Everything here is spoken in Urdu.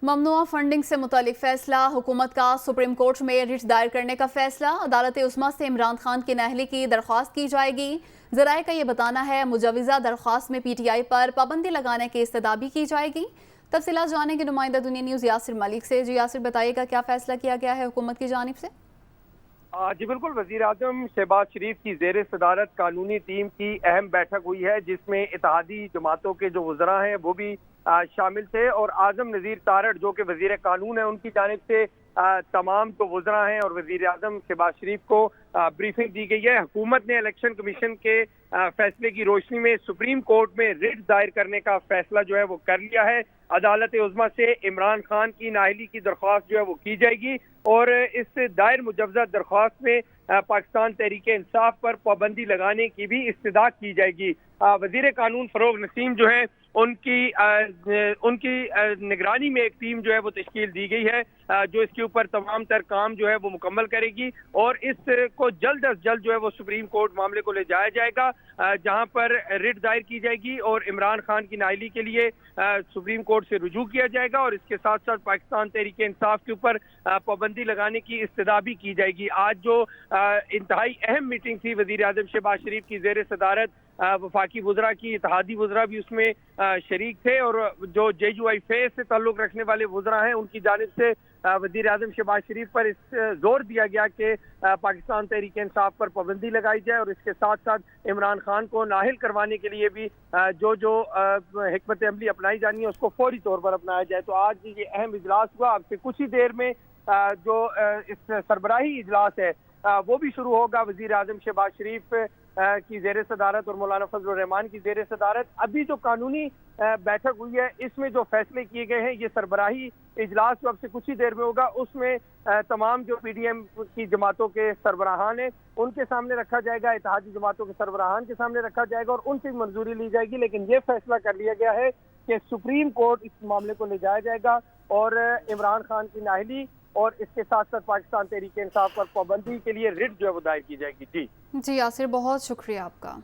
ممنوعہ فنڈنگ سے متعلق فیصلہ، حکومت کا سپریم کورٹ میں رٹ دائر کرنے کا فیصلہ، عدالت عظمیٰ سے عمران خان کی نااہلی کی درخواست کی جائے گی۔ ذرائع کا یہ بتانا ہے مجوزہ درخواست میں پی ٹی آئی پر پابندی لگانے کی استدعا بھی کی جائے گی۔ تفصیلات جانیں گے نمائندہ دنیا نیوز یاسر ملک سے۔ جی یاسر، بتائیے گا کیا فیصلہ کیا گیا ہے حکومت کی جانب سے؟ جی بالکل، وزیر اعظم شہباز شریف کی زیر صدارت قانونی ٹیم کی اہم بیٹھک ہوئی ہے، جس میں اتحادی جماعتوں کے جو وزراء ہیں وہ بھی شامل تھے، اور اعظم نذیر تارڑ جو کہ وزیر قانون ہیں ان کی جانب سے تمام جو وزراء ہیں اور وزیر اعظم شہباز شریف کو بریفنگ دی گئی ہے۔ حکومت نے الیکشن کمیشن کے فیصلے کی روشنی میں سپریم کورٹ میں رٹ دائر کرنے کا فیصلہ جو ہے وہ کر لیا ہے۔ عدالت عظمیٰ سے عمران خان کی نااہلی کی درخواست جو ہے وہ کی جائے گی، اور اس دائر مجوزہ درخواست میں پاکستان تحریک انصاف پر پابندی لگانے کی بھی استدعا کی جائے گی۔ وزیر قانون فروغ نسیم جو ہے ان کی نگرانی میں ایک ٹیم جو ہے وہ تشکیل دی گئی ہے، جو اس کے اوپر تمام تر کام جو ہے وہ مکمل کرے گی، اور اس کو جلد از جلد جو ہے وہ سپریم کورٹ معاملے کو لے جایا جائے گا، جہاں پر رٹ دائر کی جائے گی اور عمران خان کی نااہلی کے لیے سپریم کورٹ سے رجوع کیا جائے گا، اور اس کے ساتھ ساتھ پاکستان تحریک انصاف کے اوپر پابندی لگانے کی استدعا بھی کی جائے گی۔ آج جو انتہائی اہم میٹنگ تھی وزیر اعظم شہباز شریف کی زیر صدارت، وفاقی وزراء کی، اتحادی وزراء بھی اس میں شریک تھے، اور جو جے یو آئی فیس سے تعلق رکھنے والے وزراء ہیں ان کی جانب سے وزیر اعظم شہباز شریف پر اس زور دیا گیا کہ پاکستان تحریک انصاف پر پابندی لگائی جائے، اور اس کے ساتھ ساتھ عمران خان کو نااہل کروانے کے لیے بھی جو حکمت عملی اپنائی جانی ہے اس کو فوری طور پر اپنایا جائے۔ تو آج یہ اہم اجلاس ہوا، اب سے کچھ ہی دیر میں جو اس سربراہی اجلاس ہے وہ بھی شروع ہوگا، وزیر اعظم شہباز شریف کی زیر صدارت اور مولانا فضل الرحمان کی زیر صدارت۔ ابھی جو قانونی بیٹھک ہوئی ہے اس میں جو فیصلے کیے گئے ہیں، یہ سربراہی اجلاس جو اب سے کچھ ہی دیر میں ہوگا، اس میں تمام جو پی ڈی ایم کی جماعتوں کے سربراہان ہیں ان کے سامنے رکھا جائے گا، اتحادی جماعتوں کے سربراہان کے سامنے رکھا جائے گا، اور ان سے منظوری لی جائے گی، لیکن یہ فیصلہ کر لیا گیا ہے کہ سپریم کورٹ اس معاملے کو لے جایا جائے گا، اور عمران خان کی نااہلی اور اس کے ساتھ ساتھ پاکستان تحریک انصاف پر پابندی کے لیے رٹ جو ہے وہ دائر کی جائے گی۔ جی یاسر، بہت شکریہ آپ کا۔